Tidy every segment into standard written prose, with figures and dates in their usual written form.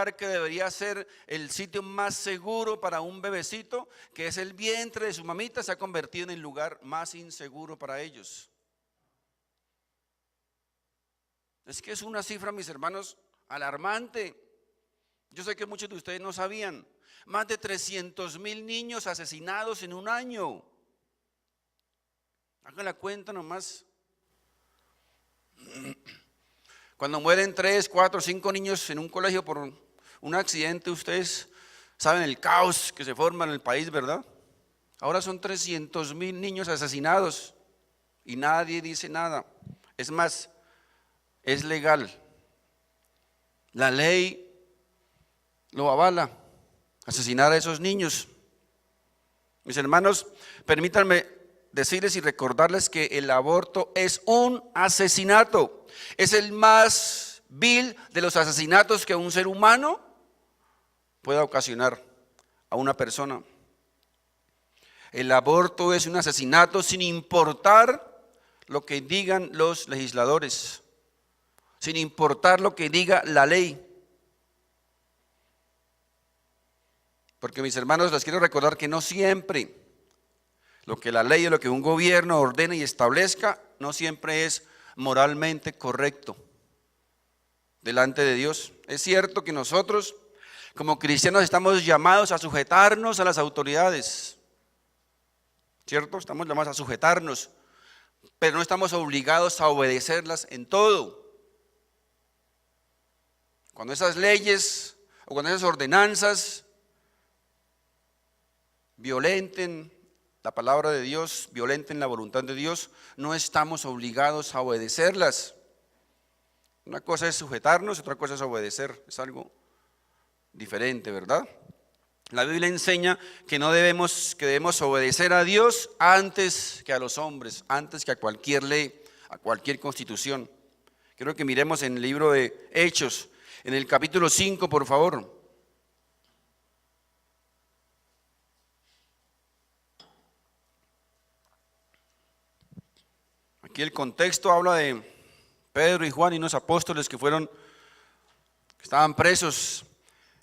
lugar que debería ser el sitio más seguro para un bebecito, que es el vientre de su mamita, se ha convertido en el lugar más inseguro para ellos. Es que es una cifra, mis hermanos, alarmante. Yo sé que muchos de ustedes no sabían. Más de 300,000 niños asesinados en un año. Hagan la cuenta nomás. Cuando mueren 3, 4, 5 niños en un colegio por un accidente, ustedes saben el caos que se forma en el país, ¿verdad? Ahora son 300,000 niños asesinados y nadie dice nada. Es más, es legal. La ley lo avala, asesinar a esos niños. Mis hermanos, permítanme decirles y recordarles que el aborto es un asesinato. Es el más vil de los asesinatos que un ser humano pueda ocasionar a una persona. El aborto es un asesinato sin importar lo que digan los legisladores, sin importar lo que diga la ley. Porque, mis hermanos, les quiero recordar que no siempre lo que la ley o lo que un gobierno ordene y establezca no siempre es moralmente correcto delante de Dios. Es cierto que nosotros como cristianos estamos llamados a sujetarnos a las autoridades, ¿cierto? Estamos llamados a sujetarnos, pero no estamos obligados a obedecerlas en todo. Cuando esas leyes o cuando esas ordenanzas violenten la palabra de Dios, violenten la voluntad de Dios, no estamos obligados a obedecerlas. Una cosa es sujetarnos, otra cosa es obedecer, es algo diferente, ¿verdad? La Biblia enseña que debemos obedecer a Dios antes que a los hombres, antes que a cualquier ley, a cualquier constitución. Quiero que miremos en el libro de Hechos, en el capítulo 5, por favor. Aquí el contexto habla de Pedro y Juan y unos apóstoles que estaban presos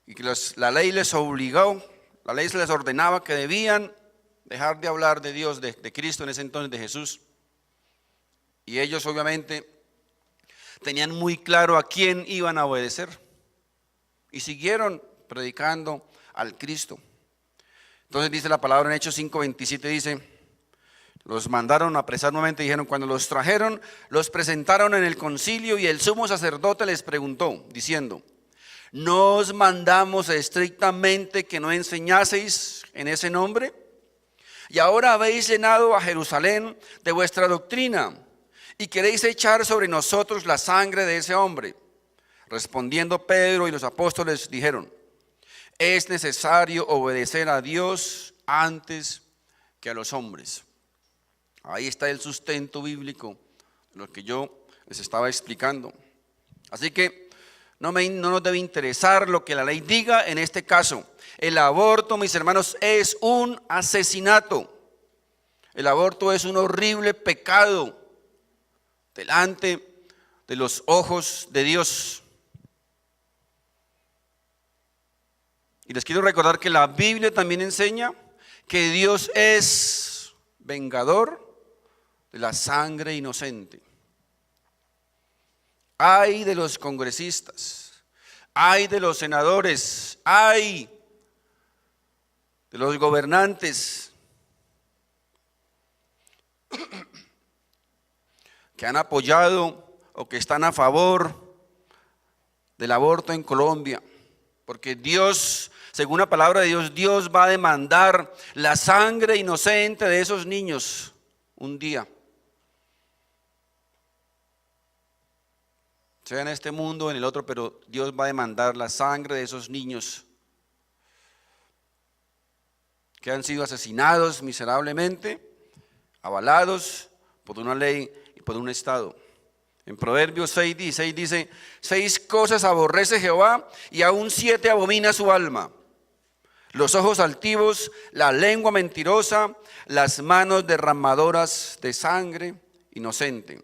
y que la ley les obligó, la ley se les ordenaba que debían dejar de hablar de Dios, de Cristo en ese entonces, de Jesús. Y ellos obviamente tenían muy claro a quién iban a obedecer y siguieron predicando al Cristo. Entonces dice la palabra en Hechos 5:27, dice: los mandaron a apresar nuevamente y dijeron, cuando los trajeron, los presentaron en el concilio y el sumo sacerdote les preguntó, diciendo: ¿no os mandamos estrictamente que no enseñaseis en ese nombre? Y ahora habéis llenado a Jerusalén de vuestra doctrina y queréis echar sobre nosotros la sangre de ese hombre. Respondiendo Pedro y los apóstoles dijeron: es necesario obedecer a Dios antes que a los hombres. Ahí está el sustento bíblico, lo que yo les estaba explicando. Así que no nos debe interesar lo que la ley diga en este caso. El aborto, mis hermanos, es un asesinato. El aborto es un horrible pecado delante de los ojos de Dios. Y les quiero recordar que la Biblia también enseña que Dios es vengador de la sangre inocente. Ay de los congresistas, ay de los senadores, ay de los gobernantes que han apoyado o que están a favor del aborto en Colombia, porque Dios, según la palabra de Dios, Dios va a demandar la sangre inocente de esos niños un día. Sea en este mundo o en el otro, pero Dios va a demandar la sangre de esos niños que han sido asesinados miserablemente, avalados por una ley y por un Estado. En Proverbios 6:16 dice: 6 cosas aborrece Jehová y aún 7 abomina su alma: los ojos altivos, la lengua mentirosa, las manos derramadoras de sangre inocente.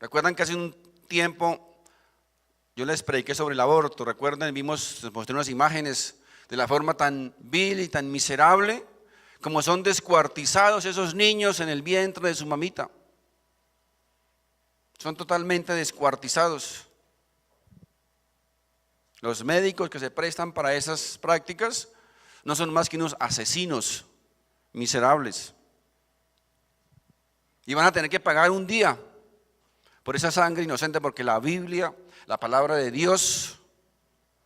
Recuerdan que hace un tiempo Yo les prediqué sobre el aborto, recuerden, les mostré unas imágenes de la forma tan vil y tan miserable como son descuartizados esos niños en el vientre de su mamita. Son totalmente descuartizados. Los médicos que se prestan para esas prácticas no son más que unos asesinos miserables. Y van a tener que pagar un día por esa sangre inocente, porque la Biblia, la palabra de Dios,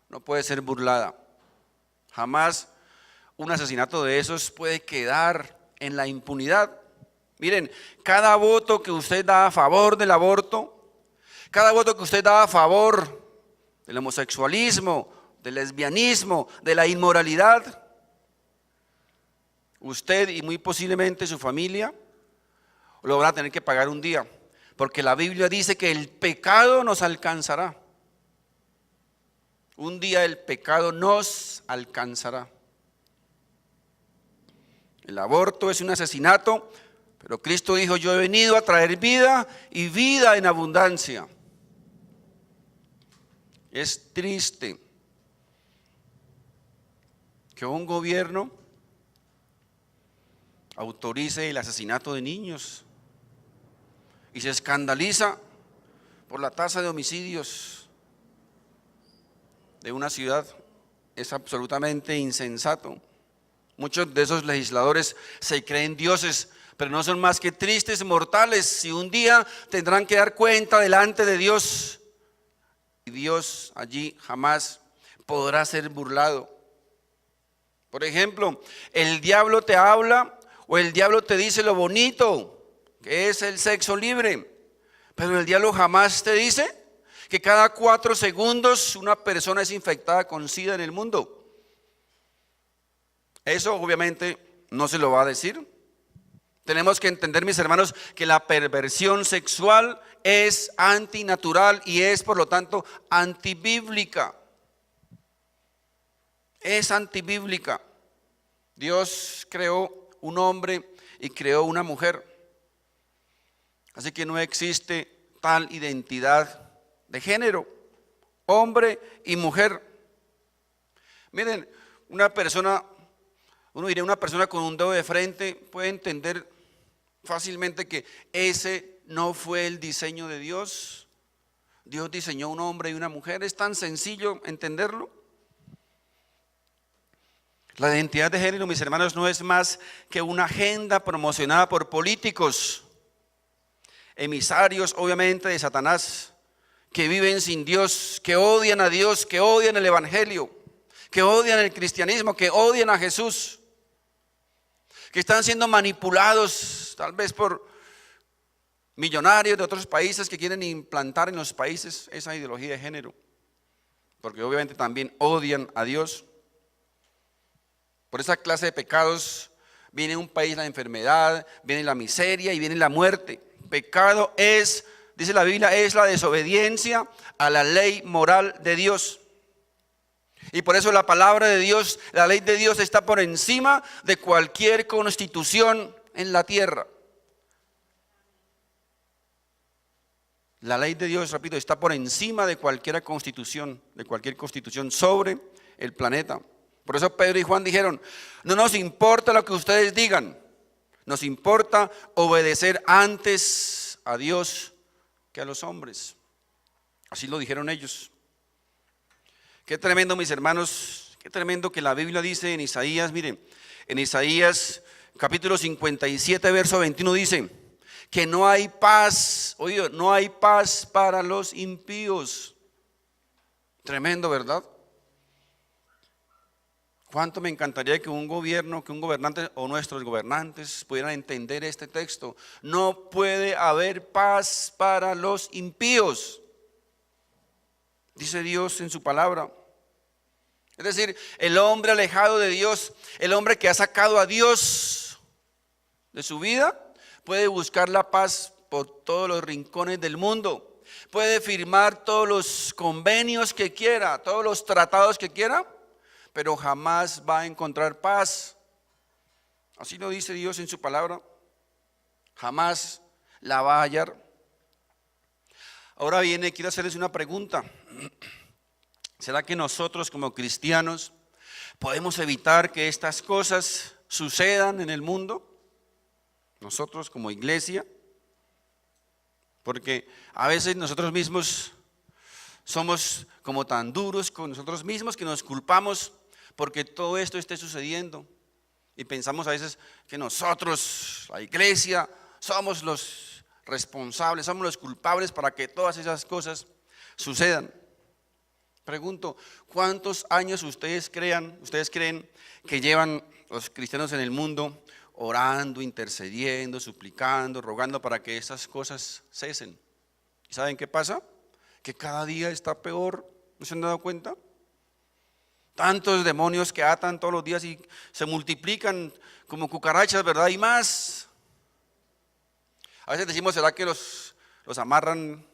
no puede ser burlada. Jamás un asesinato de esos puede quedar en la impunidad. Miren, cada voto que usted da a favor del aborto, cada voto que usted da a favor del homosexualismo, del lesbianismo, de la inmoralidad, usted y muy posiblemente su familia lo van a tener que pagar un día, porque la Biblia dice que el pecado nos alcanzará. Un día el pecado nos alcanzará. El aborto es un asesinato, pero Cristo dijo: yo he venido a traer vida y vida en abundancia. Es triste que un gobierno autorice el asesinato de niños y se escandaliza por la tasa de homicidios de una ciudad. Es absolutamente insensato. Muchos de esos legisladores se creen dioses, pero no son más que tristes mortales, y un día tendrán que dar cuenta delante de Dios, y Dios allí jamás podrá ser burlado. Por ejemplo, el diablo te habla o el diablo te dice lo bonito que es el sexo libre, pero el diablo jamás te dice que cada 4 segundos una persona es infectada con SIDA en el mundo. Eso obviamente no se lo va a decir. Tenemos que entender, mis hermanos, que la perversión sexual es antinatural y es, por lo tanto, antibíblica. Es antibíblica. Dios creó un hombre y creó una mujer. Así que no existe tal identidad de género, hombre y mujer. Miren, una persona con un dedo de frente puede entender fácilmente que ese no fue el diseño de Dios. Dios diseñó un hombre y una mujer. Es tan sencillo entenderlo. La identidad de género, mis hermanos, no es más que una agenda promocionada por políticos, emisarios obviamente de Satanás, que viven sin Dios, que odian a Dios, que odian el evangelio, que odian el cristianismo, que odian a Jesús, que están siendo manipulados tal vez por millonarios de otros países que quieren implantar en los países esa ideología de género, porque obviamente también odian a Dios. Por esa clase de pecados viene en un país la enfermedad, viene la miseria y viene la muerte. Pecado es, dice la Biblia, es la desobediencia a la ley moral de Dios. Y por eso la palabra de Dios, la ley de Dios, está por encima de cualquier constitución en la tierra. La ley de Dios, repito, está por encima de cualquier constitución sobre el planeta. Por eso Pedro y Juan dijeron: no nos importa lo que ustedes digan, nos importa obedecer antes a Dios que a los hombres. Así lo dijeron ellos. Qué tremendo, mis hermanos, qué tremendo que la Biblia dice en Isaías, miren, en Isaías capítulo 57, verso 21 dice que no hay paz, oye, no hay paz para los impíos. Tremendo, ¿verdad? ¿Cuánto me encantaría que un gobernante o nuestros gobernantes pudieran entender este texto? No puede haber paz para los impíos, dice Dios en su palabra. Es decir, el hombre alejado de Dios, el hombre que ha sacado a Dios de su vida, puede buscar la paz por todos los rincones del mundo, puede firmar todos los convenios que quiera, todos los tratados que quiera, pero jamás va a encontrar paz. Así lo dice Dios en su palabra. Jamás la va a hallar. Ahora viene, quiero hacerles una pregunta. ¿Será que nosotros como cristianos podemos evitar que estas cosas sucedan en el mundo? Nosotros como iglesia. Porque a veces nosotros mismos somos como tan duros con nosotros mismos que nos culpamos porque todo esto esté sucediendo. Y pensamos a veces que nosotros, la iglesia, somos los responsables, somos los culpables para que todas esas cosas sucedan. Pregunto, ¿cuántos años ustedes creen que llevan los cristianos en el mundo orando, intercediendo, suplicando, rogando para que esas cosas cesen? ¿Y saben qué pasa? Que cada día está peor. ¿No se han dado cuenta? Tantos demonios que atan todos los días y se multiplican como cucarachas, ¿verdad? Y más. A veces decimos, ¿será que los amarran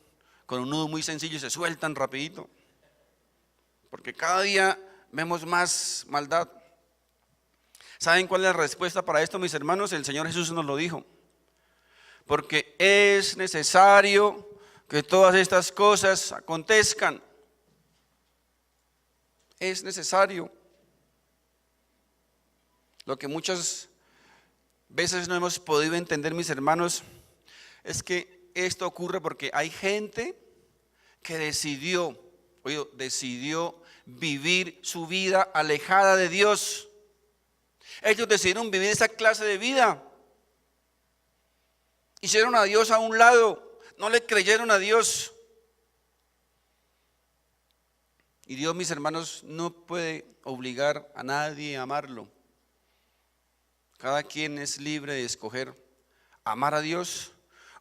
con un nudo muy sencillo y se sueltan rapidito? Porque cada día vemos más maldad. ¿Saben cuál es la respuesta para esto, mis hermanos? El Señor Jesús nos lo dijo. Porque es necesario que todas estas cosas acontezcan. Es necesario. Lo que muchas veces no hemos podido entender, mis hermanos, es que esto ocurre porque hay gente que decidió vivir su vida alejada de Dios. Ellos decidieron vivir esa clase de vida. Hicieron a Dios a un lado, no le creyeron a Dios. Y Dios, mis hermanos, no puede obligar a nadie a amarlo. Cada quien es libre de escoger amar a Dios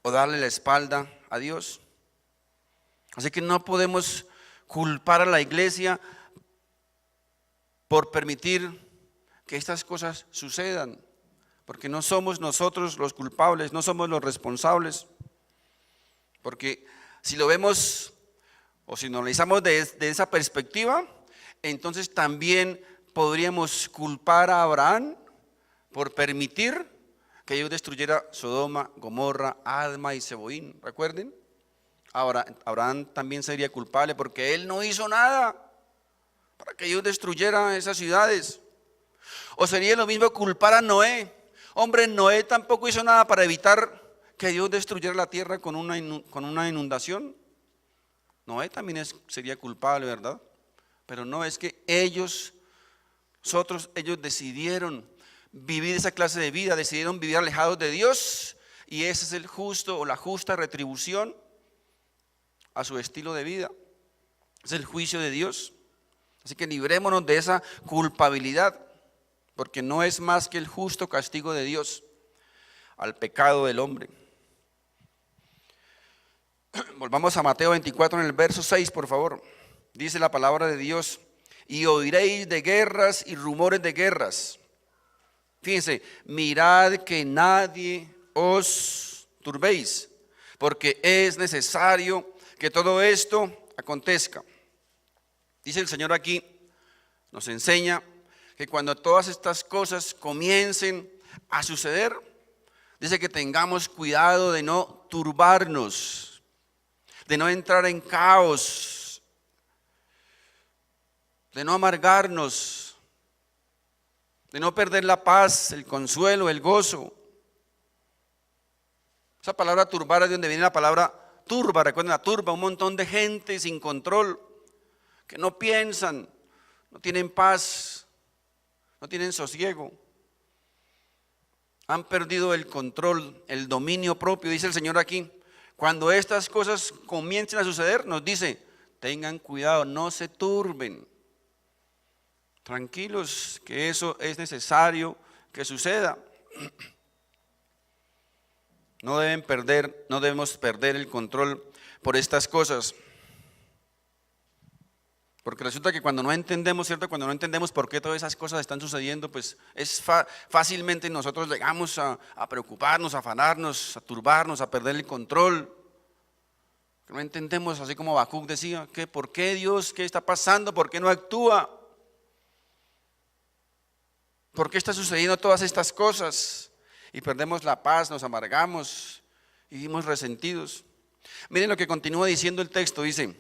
o darle la espalda a Dios. Así que no podemos culpar a la iglesia por permitir que estas cosas sucedan, porque no somos nosotros los culpables, no somos los responsables. Porque si lo vemos o si nos analizamos de esa perspectiva, entonces también podríamos culpar a Abraham por permitir que Dios destruyera Sodoma, Gomorra, Adma y Zeboín. ¿Recuerden? Ahora, Abraham también sería culpable porque él no hizo nada para que Dios destruyera esas ciudades. O sería lo mismo culpar a Noé. Hombre, Noé tampoco hizo nada para evitar que Dios destruyera la tierra con una inundación. Noé también sería culpable, ¿verdad? Pero no, es que ellos decidieron vivir esa clase de vida, decidieron vivir alejados de Dios, y ese es el justo o la justa retribución a su estilo de vida. Es el juicio de Dios. Así que librémonos de esa culpabilidad, porque no es más que el justo castigo de Dios al pecado del hombre. Volvamos a Mateo 24 en el verso 6, por favor. Dice la palabra de Dios: y oiréis de guerras y rumores de guerras. Fíjense, mirad que nadie os turbéis, porque es necesario que todo esto acontezca. Dice el Señor aquí, nos enseña que cuando todas estas cosas comiencen a suceder, dice que tengamos cuidado de no turbarnos, de no entrar en caos, de no amargarnos, de no perder la paz, el consuelo, el gozo. Esa palabra turbar es de donde viene la palabra turba. Recuerden la turba, un montón de gente sin control, que no piensan, no tienen paz, no tienen sosiego. Han perdido el control, el dominio propio. Dice el Señor aquí, cuando estas cosas comiencen a suceder, nos dice, tengan cuidado, no se turben. Tranquilos, que eso es necesario que suceda. No debemos perder el control por estas cosas. Porque resulta que cuando no entendemos, ¿cierto? Cuando no entendemos por qué todas esas cosas están sucediendo, pues es fácilmente nosotros llegamos a preocuparnos, a afanarnos, a turbarnos, a perder el control. No entendemos, así como Habacuc decía, ¿por qué Dios? ¿Qué está pasando? ¿Por qué no actúa? ¿Por qué está sucediendo todas estas cosas? Y perdemos la paz, nos amargamos y vivimos resentidos. Miren lo que continúa diciendo el texto, dice,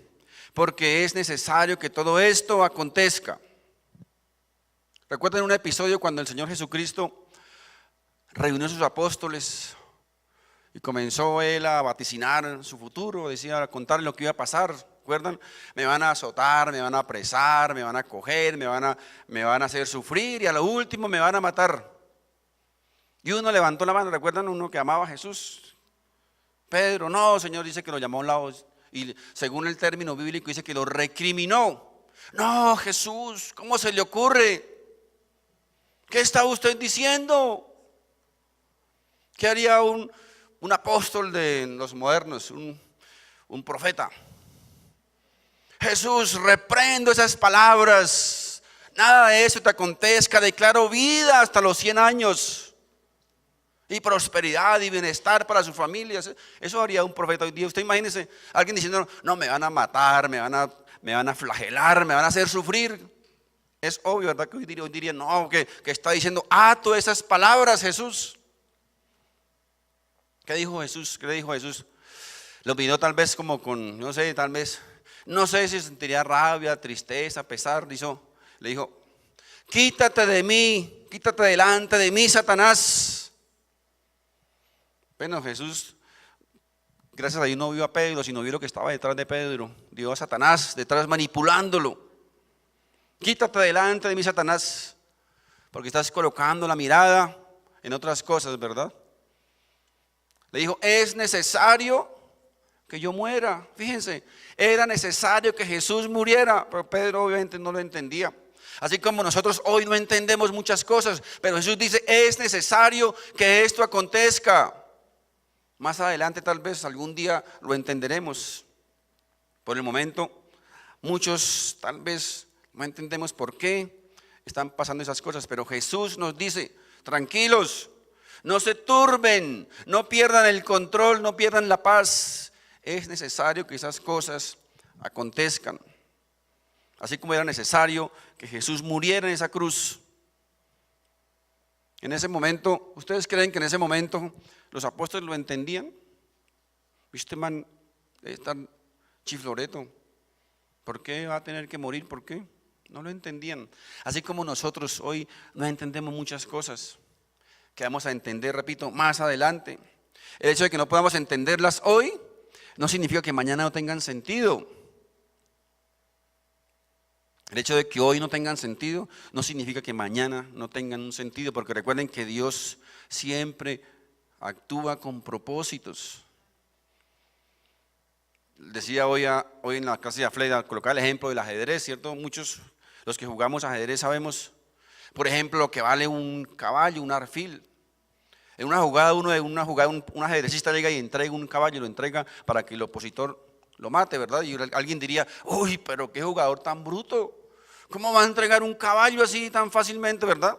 porque es necesario que todo esto acontezca. ¿Recuerdan un episodio cuando el Señor Jesucristo reunió a sus apóstoles y comenzó él a vaticinar su futuro? Decía, a contarle lo que iba a pasar. ¿Recuerdan? Me van a azotar, me van a apresar, me van a coger, me van a hacer sufrir y a lo último me van a matar. Y uno levantó la mano, ¿recuerdan? Uno que amaba a Jesús. Pedro, no, Señor, dice que lo llamó a un lado y según el término bíblico dice que lo recriminó. No, Jesús, ¿cómo se le ocurre? ¿Qué está usted diciendo? ¿Qué haría un apóstol de los modernos, un profeta? Jesús, reprendo esas palabras. Nada de eso te acontezca. Declaro vida hasta los 100 años. Y prosperidad y bienestar para sus familias. Eso haría un profeta hoy día. Usted imagínese alguien diciendo, no, me van a matar, me van a flagelar, me van a hacer sufrir. Es obvio, ¿verdad? Que hoy diría, no, que está diciendo, ato esas palabras, Jesús. ¿Qué dijo Jesús? ¿Qué le dijo Jesús? Lo pidió tal vez como con, no sé, tal vez, no sé si sentiría rabia, tristeza, pesar. Le dijo, quítate de mí, quítate delante de mí, Satanás. Bueno, Jesús, gracias a Dios no vio a Pedro, sino vio lo que estaba detrás de Pedro. Vio a Satanás detrás manipulándolo. Quítate delante de mí, Satanás, porque estás colocando la mirada en otras cosas, ¿verdad? Le dijo, es necesario que yo muera. Fíjense, era necesario que Jesús muriera, pero Pedro obviamente no lo entendía. Así como nosotros hoy no entendemos muchas cosas, pero Jesús dice, es necesario que esto acontezca. Más adelante tal vez algún día lo entenderemos. Por el momento, muchos tal vez no entendemos por qué están pasando esas cosas, pero Jesús nos dice, tranquilos, no se turben, no pierdan el control, no pierdan la paz. Es necesario que esas cosas acontezcan. Así como era necesario que Jesús muriera en esa cruz. En ese momento, ¿ustedes creen que en ese momento los apóstoles lo entendían? ¿Viste, man, es tan chifloreto? ¿Por qué va a tener que morir? ¿Por qué? No lo entendían. Así como nosotros hoy no entendemos muchas cosas que vamos a entender, repito, más adelante. El hecho de que no podamos entenderlas hoy no significa que mañana no tengan sentido. El hecho de que hoy no tengan sentido no significa que mañana no tengan un sentido, porque recuerden que Dios siempre actúa con propósitos. Decía hoy en la clase de Afleda, colocar el ejemplo del ajedrez, ¿cierto? Muchos, los que jugamos ajedrez sabemos, por ejemplo, lo que vale un caballo, un alfil. En una jugada, un ajedrecista llega y entrega un caballo, lo entrega para que el opositor lo mate, ¿verdad? Y alguien diría, uy, pero qué jugador tan bruto. ¿Cómo va a entregar un caballo así tan fácilmente, verdad?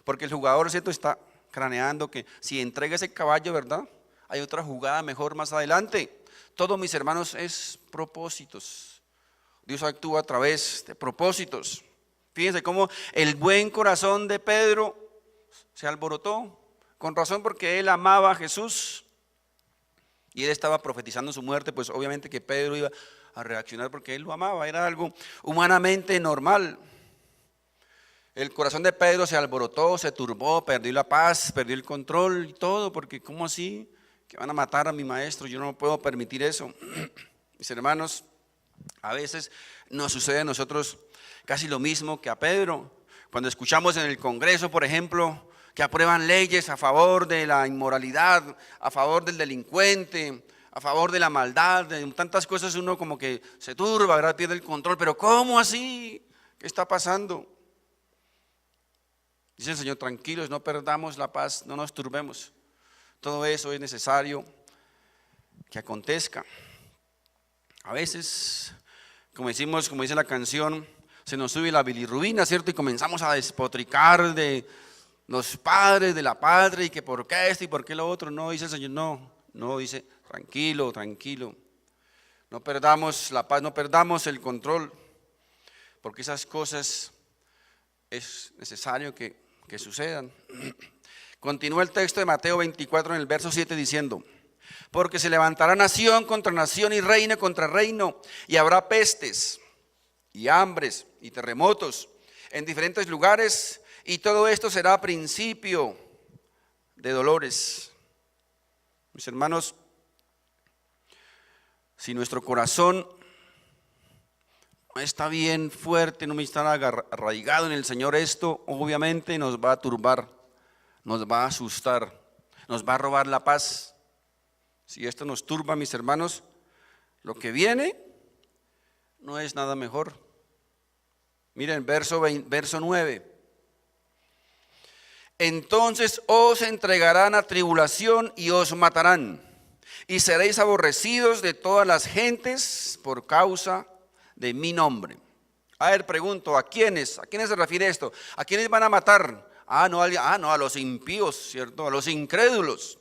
Porque el jugador, ¿cierto?, está craneando que si entrega ese caballo, ¿verdad?, hay otra jugada mejor más adelante. Todo, mis hermanos, es propósitos. Dios actúa a través de propósitos. Fíjense cómo el buen corazón de Pedro se alborotó. Con razón, porque él amaba a Jesús y él estaba profetizando su muerte, pues obviamente que Pedro iba a reaccionar porque él lo amaba, era algo humanamente normal. El corazón de Pedro se alborotó, se turbó, perdió la paz, perdió el control y todo, porque ¿cómo así? Que van a matar a mi maestro, yo no puedo permitir eso. Mis hermanos, a veces nos sucede a nosotros casi lo mismo que a Pedro. Cuando escuchamos en el Congreso, por ejemplo, que aprueban leyes a favor de la inmoralidad, a favor del delincuente, a favor de la maldad, de tantas cosas, uno como que se turba, ¿verdad?, pierde el control. Pero ¿cómo así? ¿Qué está pasando? Dice el Señor, tranquilos, no perdamos la paz, no nos turbemos. Todo eso es necesario que acontezca. A veces, como dice la canción, se nos sube la bilirrubina, ¿cierto? Y comenzamos a despotricar de los padres, de la patria, y que por qué esto y por qué lo otro. No, dice el Señor, no, dice, tranquilo, no perdamos la paz, no perdamos el control, porque esas cosas es necesario que sucedan. Continúa el texto de Mateo 24 en el verso 7 diciendo, Porque se levantará nación contra nación y reino contra reino, y habrá pestes y hambres y terremotos en diferentes lugares, y todo esto será principio de dolores. Mis hermanos, si nuestro corazón no está bien fuerte, no está arraigado en el Señor, esto obviamente nos va a turbar, nos va a asustar, nos va a robar la paz. Si esto nos turba, mis hermanos, lo que viene no es nada mejor. Miren, verso 9. Entonces os entregarán a tribulación y os matarán, y seréis aborrecidos de todas las gentes por causa de mi nombre. A ver, pregunto, ¿a quiénes se refiere esto? ¿A quiénes van a matar? No, a los impíos, ¿cierto? A los incrédulos.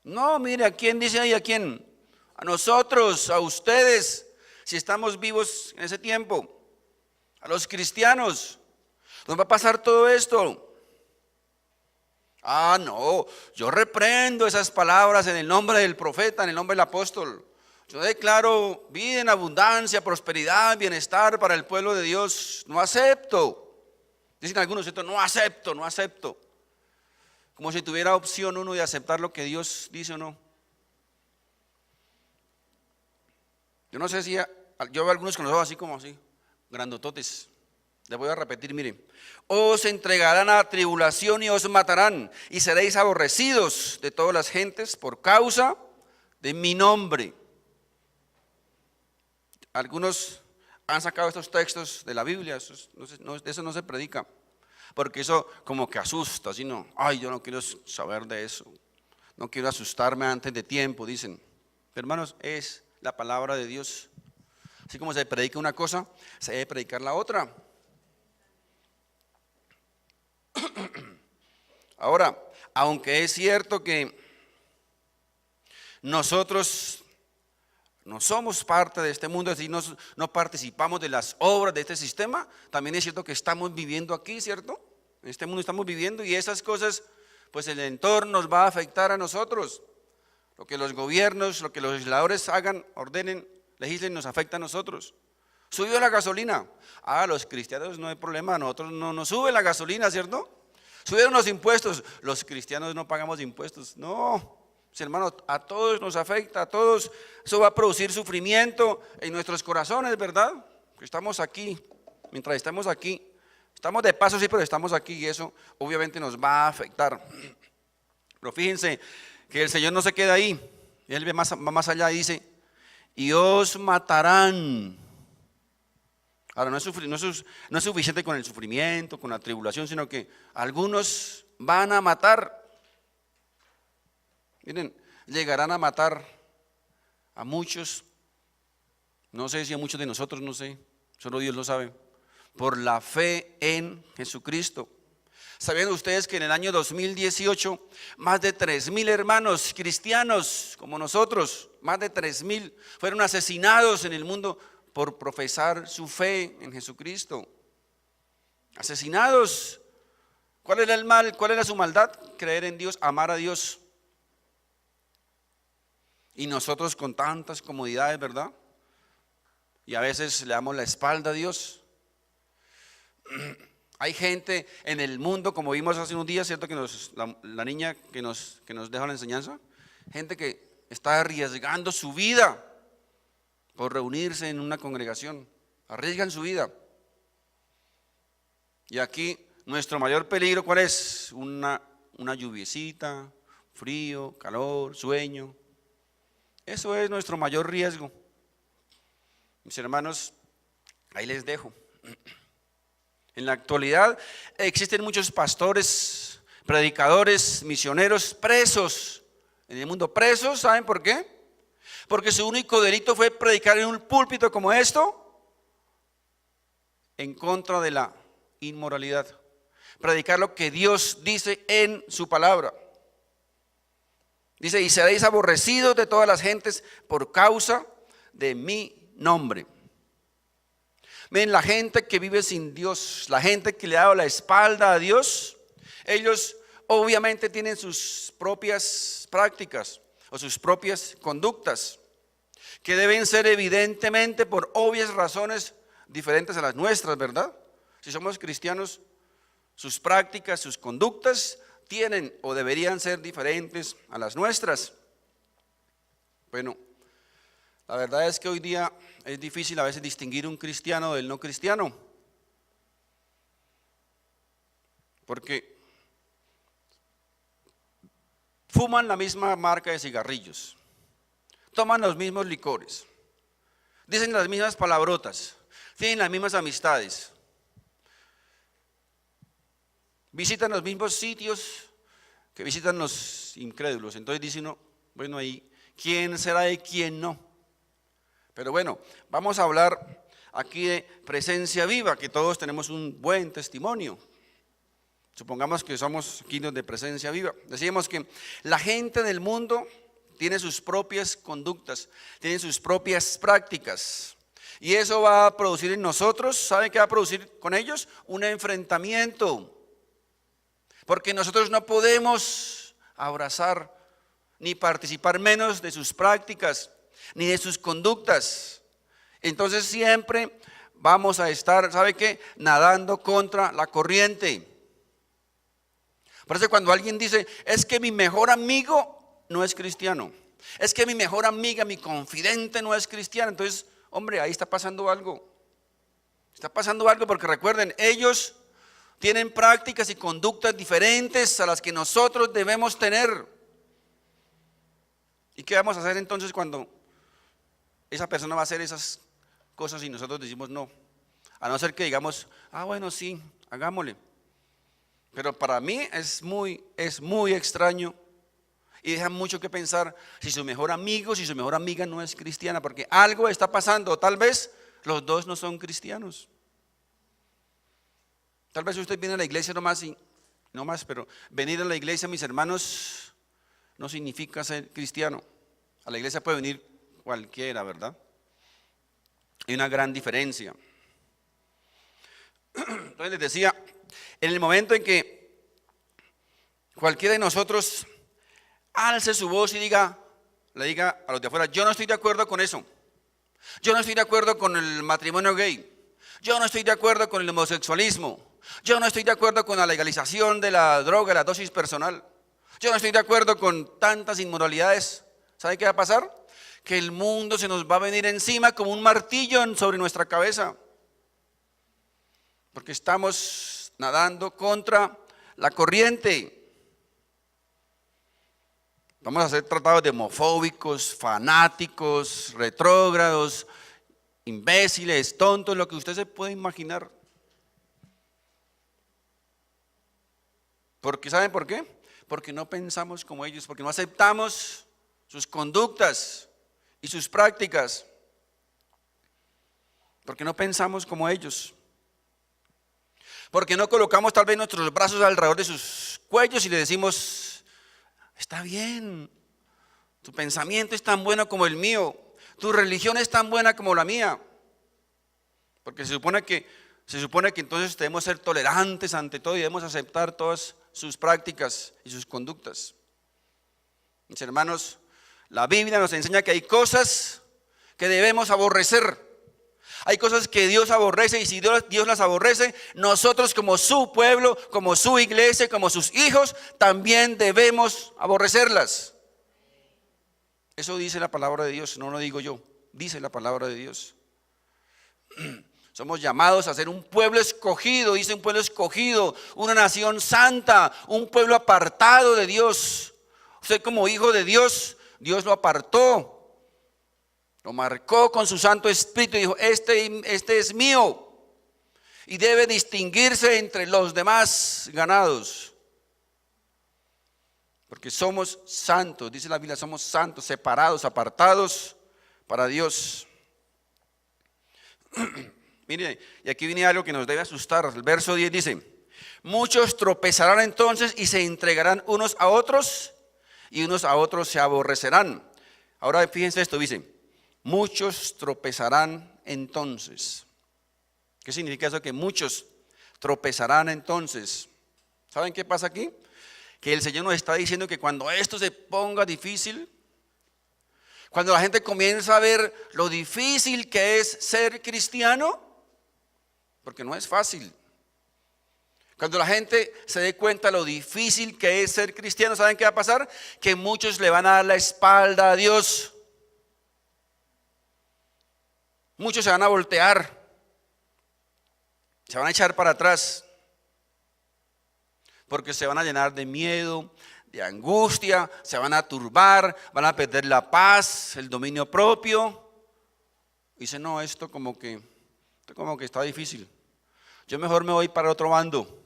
No, mire, ¿a quién dice ahí? ¿A quién? A nosotros, a ustedes, si estamos vivos en ese tiempo. A los cristianos. ¿Nos va a pasar todo esto? No, yo reprendo esas palabras en el nombre del profeta, en el nombre del apóstol. Yo declaro vida en abundancia, prosperidad, bienestar para el pueblo de Dios. No acepto. Dicen algunos, ¿cierto? No acepto. Como si tuviera opción uno de aceptar lo que Dios dice o no. Yo no sé si yo veo algunos con los ojos así como así, grandototes. Les voy a repetir, miren. Os entregarán a tribulación y os matarán, y seréis aborrecidos de todas las gentes por causa de mi nombre. Algunos han sacado estos textos de la Biblia, de eso no se predica. Porque eso como que asusta, así no, yo no quiero saber de eso, no quiero asustarme antes de tiempo, dicen. Hermanos, es la palabra de Dios. Así como se predica una cosa, se debe predicar la otra. Ahora, aunque es cierto que nosotros no somos parte de este mundo, es decir, no participamos de las obras de este sistema, también es cierto que estamos viviendo aquí, ¿cierto? En este mundo estamos viviendo y esas cosas, pues el entorno nos va a afectar a nosotros. Lo que los gobiernos, lo que los legisladores hagan, ordenen, legislen, nos afecta a nosotros. Subió la gasolina. Los cristianos no hay problema, a nosotros no nos sube la gasolina, ¿cierto? Subieron los impuestos, los cristianos no pagamos impuestos. No, hermanos, a todos nos afecta, a todos. Eso va a producir sufrimiento en nuestros corazones, ¿verdad? Estamos aquí, mientras estamos aquí, estamos de paso, sí, pero estamos aquí y eso obviamente nos va a afectar. Pero fíjense que el Señor no se queda ahí, Él va más allá y dice, y os matarán. Ahora, no es suficiente con el sufrimiento, con la tribulación, sino que algunos van a matar. Miren, llegarán a matar a muchos, no sé si a muchos de nosotros, no sé, solo Dios lo sabe, por la fe en Jesucristo. ¿Sabían ustedes que en el año 2018 más de 3,000 hermanos cristianos como nosotros, más de 3,000 fueron asesinados en el mundo por profesar su fe en Jesucristo? Asesinados. ¿Cuál era el mal? ¿Cuál era su maldad? Creer en Dios, amar a Dios. Y nosotros con tantas comodidades, ¿verdad? Y a veces le damos la espalda a Dios. Hay gente en el mundo, como vimos hace unos días, ¿cierto? Que la niña que nos dejó la enseñanza, gente que está arriesgando su vida por reunirse en una congregación, arriesgan su vida. Y aquí nuestro mayor peligro, ¿cuál es? Una lluviecita, frío, calor, sueño. Eso es nuestro mayor riesgo. Mis hermanos, ahí les dejo. En la actualidad existen muchos pastores, predicadores, misioneros presos en el mundo. Presos, ¿saben por qué? Porque su único delito fue predicar en un púlpito como esto en contra de la inmoralidad. Predicar lo que Dios dice en su palabra. Dice, y seréis aborrecidos de todas las gentes por causa de mi nombre. Ven, la gente que vive sin Dios, la gente que le ha dado la espalda a Dios, ellos obviamente tienen sus propias prácticas. o sus propias conductas, que deben ser evidentemente por obvias razones diferentes a las nuestras, ¿verdad? Si somos cristianos, sus prácticas, sus conductas tienen o deberían ser diferentes a las nuestras. Bueno, la verdad es que hoy día es difícil a veces distinguir un cristiano del no cristiano, porque fuman la misma marca de cigarrillos, toman los mismos licores, dicen las mismas palabrotas, tienen las mismas amistades, visitan los mismos sitios que visitan los incrédulos. Entonces dice uno, bueno, ahí, ¿quién será y quién no? Pero bueno, vamos a hablar aquí de presencia viva, que todos tenemos un buen testimonio. Supongamos que somos aquí de presencia viva. Decíamos que la gente del mundo tiene sus propias conductas, tiene sus propias prácticas. Y eso va a producir en nosotros, ¿saben qué va a producir con ellos? Un enfrentamiento. Porque nosotros no podemos abrazar ni participar menos de sus prácticas, ni de sus conductas. Entonces siempre vamos a estar, ¿sabe qué? Nadando contra la corriente. Por eso cuando alguien dice, es que mi mejor amigo no es cristiano, es que mi mejor amiga, mi confidente no es cristiana, entonces, hombre, ahí está pasando algo. Está pasando algo porque recuerden, ellos tienen prácticas y conductas diferentes a las que nosotros debemos tener. ¿Y qué vamos a hacer entonces cuando esa persona va a hacer esas cosas y nosotros decimos no? A no ser que digamos, bueno, sí, hagámosle. Pero para mí es muy extraño y deja mucho que pensar si su mejor amigo, si su mejor amiga no es cristiana, porque algo está pasando, tal vez los dos no son cristianos. Tal vez usted viene a la iglesia nomás, pero venir a la iglesia, mis hermanos, no significa ser cristiano. A la iglesia puede venir cualquiera, ¿verdad? Hay una gran diferencia. Entonces les decía, en el momento en que cualquiera de nosotros alce su voz y le diga a los de afuera, yo no estoy de acuerdo con eso, yo no estoy de acuerdo con el matrimonio gay, yo no estoy de acuerdo con el homosexualismo, yo no estoy de acuerdo con la legalización de la droga, la dosis personal, yo no estoy de acuerdo con tantas inmoralidades. ¿Sabe qué va a pasar? Que el mundo se nos va a venir encima como un martillo sobre nuestra cabeza, porque estamos nadando contra la corriente. Vamos a ser tratados de homofóbicos, fanáticos, retrógrados, imbéciles, tontos, lo que usted se puede imaginar. Porque ¿saben por qué? Porque no pensamos como ellos, porque no aceptamos sus conductas y sus prácticas, porque no pensamos como ellos, porque no colocamos tal vez nuestros brazos alrededor de sus cuellos y le decimos, está bien, tu pensamiento es tan bueno como el mío, tu religión es tan buena como la mía, porque se supone que entonces debemos ser tolerantes ante todo y debemos aceptar todas sus prácticas y sus conductas. Mis hermanos, la Biblia nos enseña que hay cosas que debemos aborrecer. Hay cosas que Dios aborrece y si Dios las aborrece, nosotros como su pueblo, como su iglesia, como sus hijos, también debemos aborrecerlas. Eso dice la palabra de Dios, no lo digo yo, dice la palabra de Dios. Somos llamados a ser un pueblo escogido, dice un pueblo escogido, una nación santa, un pueblo apartado de Dios. Usted como hijo de Dios, Dios lo apartó, lo marcó con su Santo Espíritu y dijo, este es mío y debe distinguirse entre los demás ganados. Porque somos santos, dice la Biblia, somos santos, separados, apartados para Dios. Mire, y aquí viene algo que nos debe asustar. El verso 10 dice, muchos tropezarán entonces y se entregarán unos a otros y unos a otros se aborrecerán. Ahora fíjense esto, dice, muchos tropezarán entonces. ¿Qué significa eso? Que muchos tropezarán entonces. ¿Saben qué pasa aquí? Que el Señor nos está diciendo que cuando esto se ponga difícil, Cuando la gente comienza a ver lo difícil que es ser cristiano, porque no es fácil. Cuando la gente se dé cuenta lo difícil que es ser cristiano, ¿saben qué va a pasar? Que muchos le van a dar la espalda a Dios. Muchos se van a voltear, se van a echar para atrás, porque se van a llenar de miedo, de angustia, se van a turbar, van a perder la paz, el dominio propio. Dicen, no, esto como que está difícil. Yo mejor me voy para otro bando.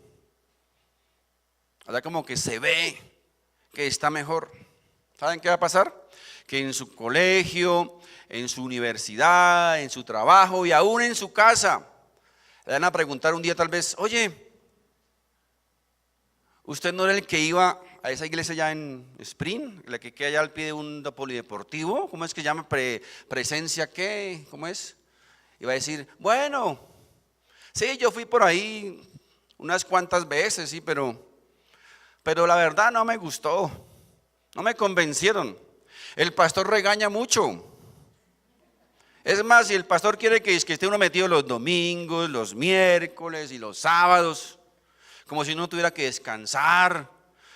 Allá como que se ve que está mejor. ¿Saben qué va a pasar? Que en su colegio, en su universidad, en su trabajo y aún en su casa, le van a preguntar un día tal vez, oye, ¿usted no era el que iba a esa iglesia allá en Spring, la que queda allá al pie de un polideportivo? ¿Cómo es que llama? ¿Presencia qué? ¿Cómo es? Y va a decir, bueno, sí, yo fui por ahí unas cuantas veces, sí, pero la verdad no me gustó, no me convencieron. El pastor regaña mucho. Es más, si el pastor quiere que esté uno metido los domingos, los miércoles y los sábados, como si uno tuviera que descansar,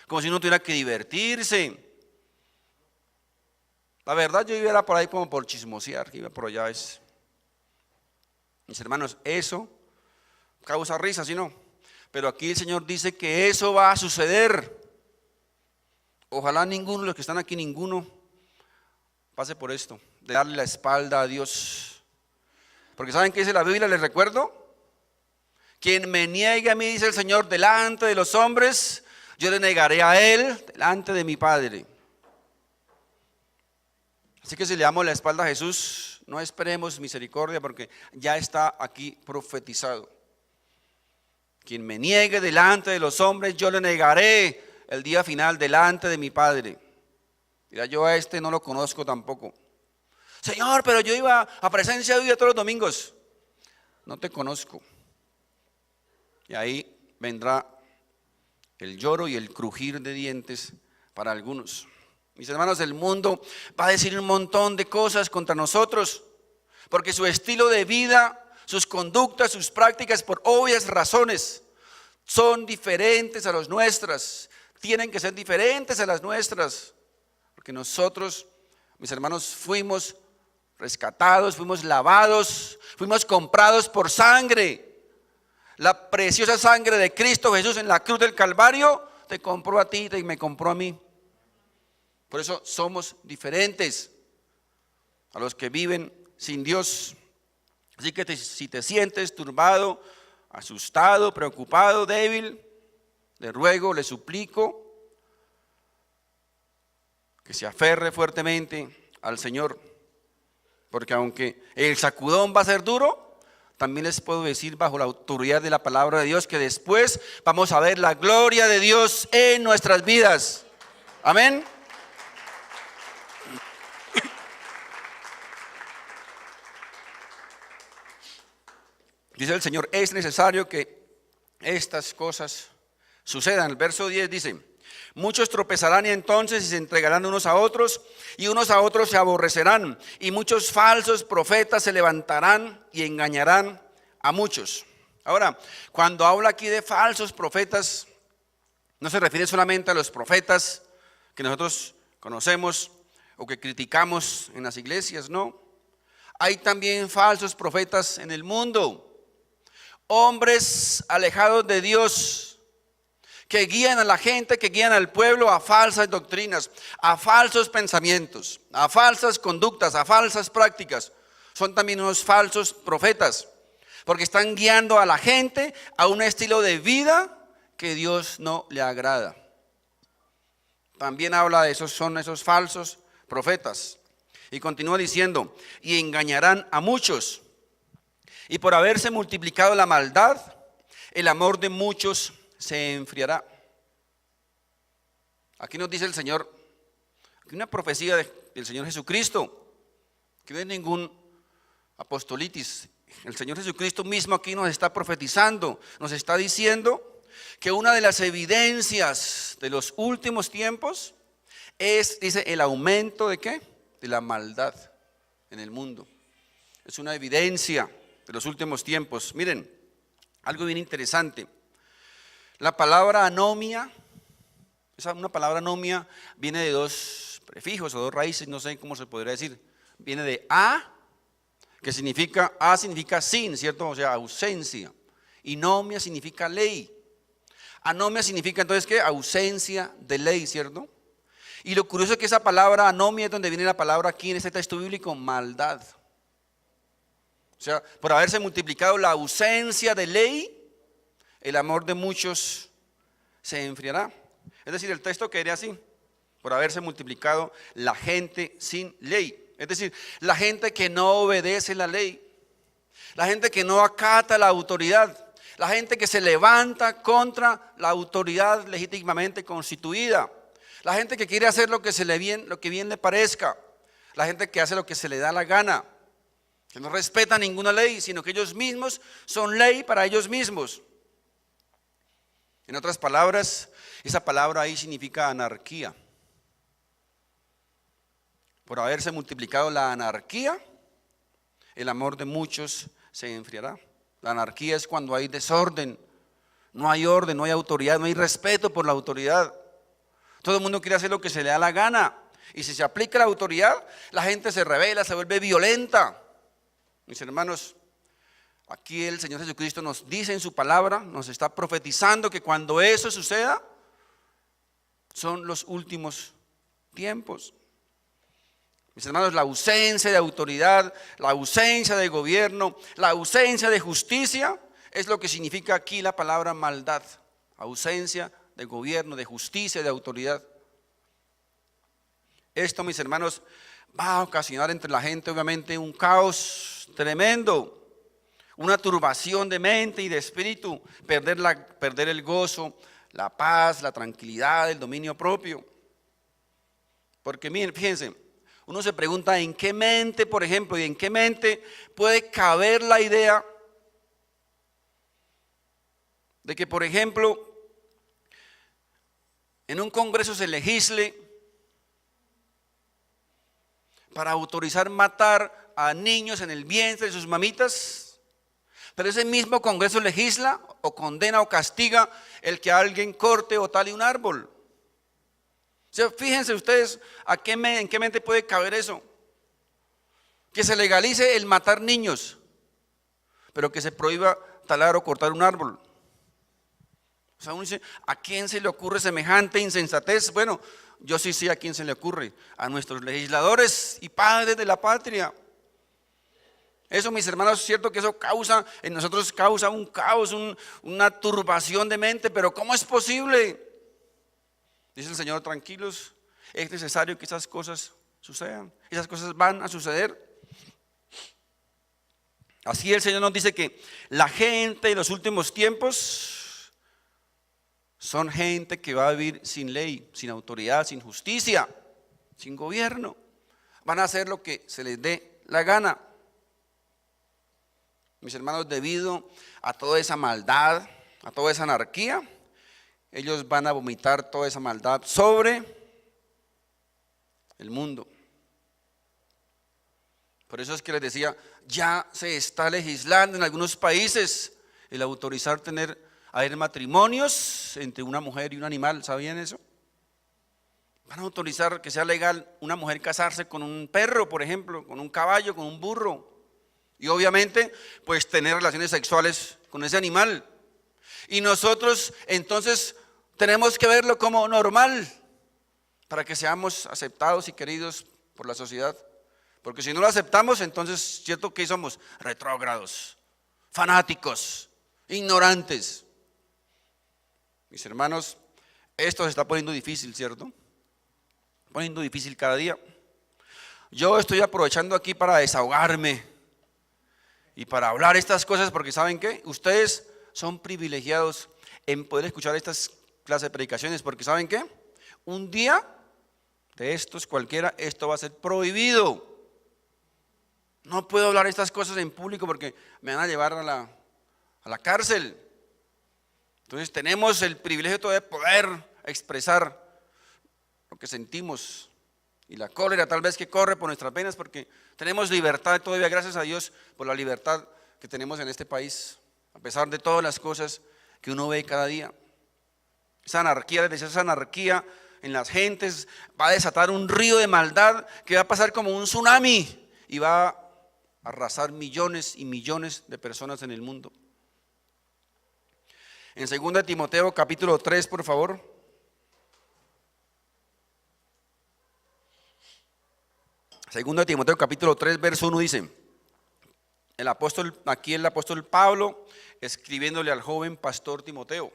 como si uno tuviera que divertirse. La verdad yo iba por ahí como por chismosear, que iba por allá. Mis hermanos, eso causa risa, ¿sí no? Pero aquí el Señor dice que eso va a suceder. Ojalá ninguno de los que están aquí, ninguno pase por esto, de darle la espalda a Dios. Porque ¿saben qué dice la Biblia? Les recuerdo. Quien me niegue a mí, dice el Señor, delante de los hombres, yo le negaré a él delante de mi Padre. Así que si le damos la espalda a Jesús, no esperemos misericordia porque ya está aquí profetizado. Quien me niegue delante de los hombres, yo le negaré el día final delante de mi Padre. Mira, yo a este no lo conozco tampoco. Señor, pero yo iba a presencia de Dios todos los domingos. No te conozco. Y ahí vendrá el lloro y el crujir de dientes para algunos. Mis hermanos, el mundo va a decir un montón de cosas contra nosotros, porque su estilo de vida, sus conductas, sus prácticas, por obvias razones, son diferentes a las nuestras. Tienen que ser diferentes a las nuestras, porque nosotros, mis hermanos, fuimos rescatados, fuimos lavados, fuimos comprados por sangre. La preciosa sangre de Cristo Jesús en la cruz del Calvario te compró a ti y me compró a mí. Por eso somos diferentes a los que viven sin Dios. Así que si te sientes turbado, asustado, preocupado, débil, le ruego, le suplico que se aferre fuertemente al Señor. Porque aunque el sacudón va a ser duro, también les puedo decir bajo la autoridad de la palabra de Dios que después vamos a ver la gloria de Dios en nuestras vidas. Amén. Dice el Señor, es necesario que estas cosas sucedan. El verso 10 dice, muchos tropezarán y entonces se entregarán unos a otros y unos a otros se aborrecerán y muchos falsos profetas se levantarán y engañarán a muchos. Ahora, cuando habla aquí de falsos profetas, no se refiere solamente a los profetas que nosotros conocemos o que criticamos en las iglesias, no. Hay también falsos profetas en el mundo. Hombres alejados de Dios que guían a la gente, que guían al pueblo a falsas doctrinas, a falsos pensamientos, a falsas conductas, a falsas prácticas. Son también unos falsos profetas, porque están guiando a la gente a un estilo de vida que Dios no le agrada. También habla de esos, son esos falsos profetas. Y continúa diciendo, y engañarán a muchos. Y por haberse multiplicado la maldad, el amor de muchos se enfriará. Aquí nos dice el Señor, aquí una profecía del Señor Jesucristo, que no es ningún apostolitis. El Señor Jesucristo mismo aquí nos está profetizando, nos está diciendo que una de las evidencias de los últimos tiempos es, dice, el aumento ¿de qué? de la maldad en el mundo. Es una evidencia de los últimos tiempos. Miren, algo bien interesante. La palabra anomia, una palabra anomia viene de dos prefijos o dos raíces, no sé cómo se podría decir. Viene de que significa, significa sin, ¿cierto? O sea, ausencia. Y nomia significa ley. Anomia significa entonces ¿qué? Ausencia de ley, ¿cierto? Y lo curioso es que esa palabra anomia es donde viene la palabra aquí en este texto bíblico, maldad. O sea, por haberse multiplicado la ausencia de ley, el amor de muchos se enfriará. Es decir, el texto quedaría así, por haberse multiplicado la gente sin ley. Es decir, la gente que no obedece la ley, la gente que no acata la autoridad, la gente que se levanta contra la autoridad legítimamente constituida, la gente que quiere hacer lo que bien le parezca, la gente que hace lo que se le da la gana, que no respeta ninguna ley, sino que ellos mismos son ley para ellos mismos. En otras palabras, esa palabra ahí significa anarquía. Por haberse multiplicado la anarquía, el amor de muchos se enfriará. La anarquía es cuando hay desorden, no hay orden, no hay autoridad, no hay respeto por la autoridad. Todo el mundo quiere hacer lo que se le da la gana. Y si se aplica la autoridad, la gente se rebela, se vuelve violenta. Mis hermanos, aquí el Señor Jesucristo nos dice en su palabra, nos está profetizando que cuando eso suceda, son los últimos tiempos. Mis hermanos, la ausencia de autoridad, la ausencia de gobierno, la ausencia de justicia es lo que significa aquí la palabra maldad. Ausencia de gobierno, de justicia, de autoridad. Esto, mis hermanos, va a ocasionar entre la gente obviamente un caos tremendo, una turbación de mente y de espíritu, perder el gozo, la paz, la tranquilidad, el dominio propio. Porque miren, fíjense, uno se pregunta en qué mente, por ejemplo, y en qué mente puede caber la idea de que, por ejemplo, en un congreso se legisle para autorizar matar a niños en el vientre de sus mamitas, pero ese mismo congreso legisla o condena o castiga el que alguien corte o tale un árbol. O sea, fíjense ustedes en qué mente puede caber eso. Que se legalice el matar niños, pero que se prohíba talar o cortar un árbol. O sea, uno dice, ¿a quién se le ocurre semejante insensatez? Bueno, yo sí sé a quién se le ocurre, a nuestros legisladores y padres de la patria. Eso, mis hermanos, es cierto que eso en nosotros causa un caos, una turbación de mente, pero ¿cómo es posible? Dice el Señor, tranquilos, es necesario que esas cosas sucedan, esas cosas van a suceder. Así el Señor nos dice que la gente de los últimos tiempos son gente que va a vivir sin ley, sin autoridad, sin justicia, sin gobierno. Van a hacer lo que se les dé la gana. Mis hermanos, debido a toda esa maldad, a toda esa anarquía, ellos van a vomitar toda esa maldad sobre el mundo. Por eso es que les decía, ya se está legislando en algunos países el autorizar haber matrimonios entre una mujer y un animal. ¿Sabían eso? Van a autorizar que sea legal una mujer casarse con un perro, por ejemplo, con un caballo, con un burro. Y obviamente, pues tener relaciones sexuales con ese animal. Y nosotros entonces tenemos que verlo como normal para que seamos aceptados y queridos por la sociedad. Porque si no lo aceptamos, entonces, ¿cierto que somos? Retrógrados, fanáticos, ignorantes. Mis hermanos, esto se está poniendo difícil, ¿cierto? Poniendo difícil cada día. Yo estoy aprovechando aquí para desahogarme y para hablar estas cosas porque ¿saben qué? Ustedes son privilegiados en poder escuchar estas clases de predicaciones porque ¿saben qué? Un día de estos cualquiera, esto va a ser prohibido. No puedo hablar estas cosas en público porque me van a llevar a la cárcel. Entonces tenemos el privilegio todavía de poder expresar lo que sentimos y la cólera tal vez que corre por nuestras venas, porque tenemos libertad todavía, gracias a Dios por la libertad que tenemos en este país, a pesar de todas las cosas que uno ve cada día. Esa anarquía en las gentes va a desatar un río de maldad que va a pasar como un tsunami y va a arrasar millones y millones de personas en el mundo. En 2 Timoteo capítulo 3, por favor. 2 Timoteo capítulo 3, verso 1 dice, el apóstol Pablo escribiéndole al joven pastor Timoteo.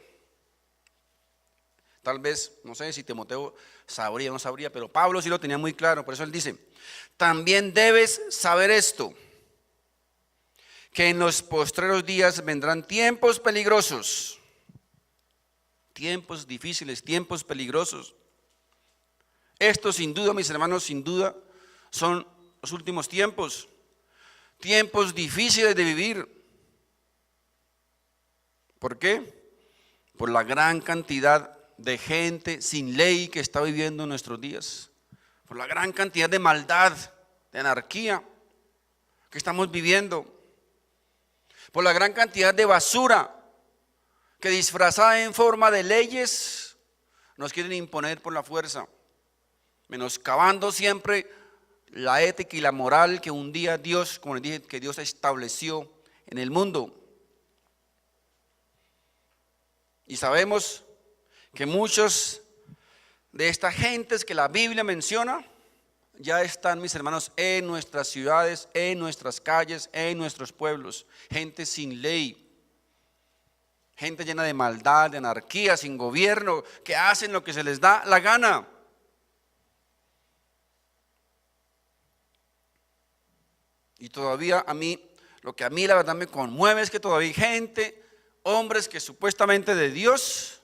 Tal vez, no sé si Timoteo sabría o no sabría, pero Pablo sí lo tenía muy claro, por eso él dice, también debes saber esto, que en los postreros días vendrán tiempos peligrosos, tiempos difíciles, tiempos peligrosos. Estos sin duda, mis hermanos, sin duda, son los últimos tiempos, tiempos difíciles de vivir. ¿Por qué? Por la gran cantidad de gente sin ley que está viviendo en nuestros días, por la gran cantidad de maldad, de anarquía que estamos viviendo, por la gran cantidad de basura que disfrazada en forma de leyes nos quieren imponer por la fuerza, menoscabando siempre la ética y la moral que un día Dios, como les dije, que Dios estableció en el mundo. Y sabemos que muchos de estas gentes que la Biblia menciona ya están, mis hermanos, en nuestras ciudades, en nuestras calles, en nuestros pueblos. Gente sin ley, gente llena de maldad, de anarquía, sin gobierno, que hacen lo que se les da la gana. Y todavía lo que a mí la verdad me conmueve es que todavía hay gente, hombres que supuestamente de Dios,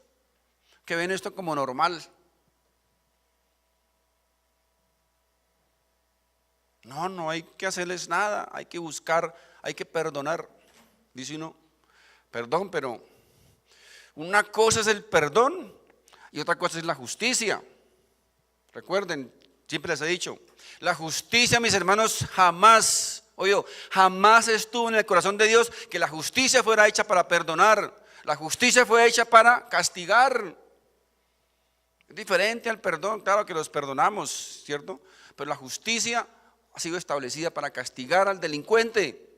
que ven esto como normal. No hay que hacerles nada, hay que buscar, hay que perdonar. Dice uno, perdón, pero una cosa es el perdón y otra cosa es la justicia. Recuerden, siempre les he dicho, la justicia, mis hermanos, jamás estuvo en el corazón de Dios que la justicia fuera hecha para perdonar. La justicia fue hecha para castigar. Es diferente al perdón, claro que los perdonamos, ¿cierto? Pero la justicia ha sido establecida para castigar al delincuente.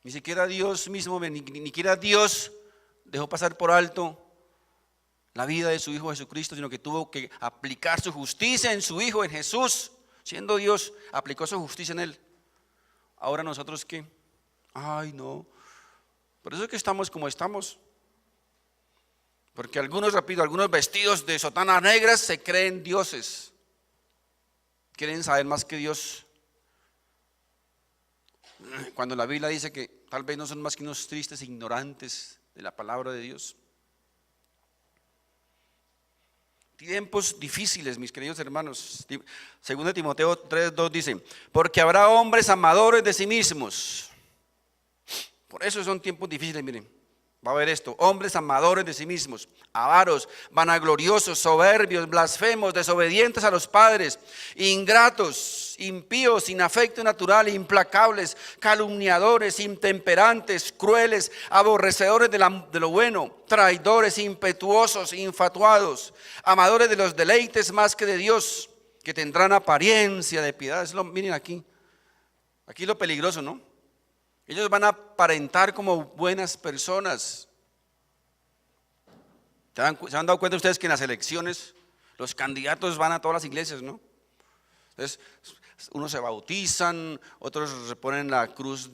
Ni siquiera Dios mismo, ni siquiera Dios dejó pasar por alto la vida de su Hijo Jesucristo, sino que tuvo que aplicar su justicia en su Hijo, en Jesús. Siendo Dios, aplicó su justicia en Él. Ahora nosotros, ¿qué? Ay, no. Por eso es que estamos como estamos. Porque algunos vestidos de sotanas negras se creen dioses. Quieren saber más que Dios. Cuando la Biblia dice que tal vez no son más que unos tristes ignorantes de la palabra de Dios. Tiempos difíciles, mis queridos hermanos. 2 Timoteo 3:2 dice, porque habrá hombres amadores de sí mismos. Por eso son tiempos difíciles, miren. Va a haber esto, hombres amadores de sí mismos, avaros, vanagloriosos, soberbios, blasfemos, desobedientes a los padres, ingratos, impíos, sin afecto natural, implacables, calumniadores, intemperantes, crueles, aborrecedores de lo bueno, traidores, impetuosos, infatuados, amadores de los deleites más que de Dios, que tendrán apariencia de piedad. Miren aquí lo peligroso, ¿no? Ellos van a aparentar como buenas personas. ¿Se han dado cuenta ustedes que en las elecciones los candidatos van a todas las iglesias, no? Entonces, unos se bautizan, otros se ponen la cruz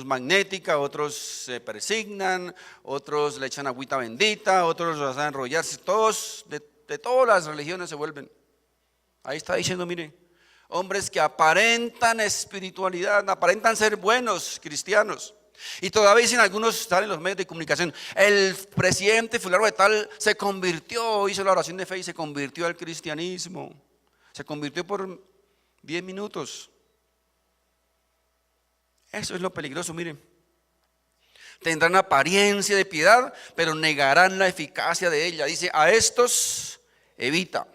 magnética, otros se persignan, otros le echan agüita bendita, otros los hacen enrollarse, todos de todas las religiones se vuelven. Ahí está diciendo, mire, hombres que aparentan espiritualidad, aparentan ser buenos cristianos. Y todavía dicen algunos, están en los medios de comunicación, el presidente fulano de tal se convirtió, hizo la oración de fe y se convirtió al cristianismo. Se convirtió por 10 minutos. Eso es lo peligroso, miren. Tendrán apariencia de piedad, pero negarán la eficacia de ella. Dice, a estos evita.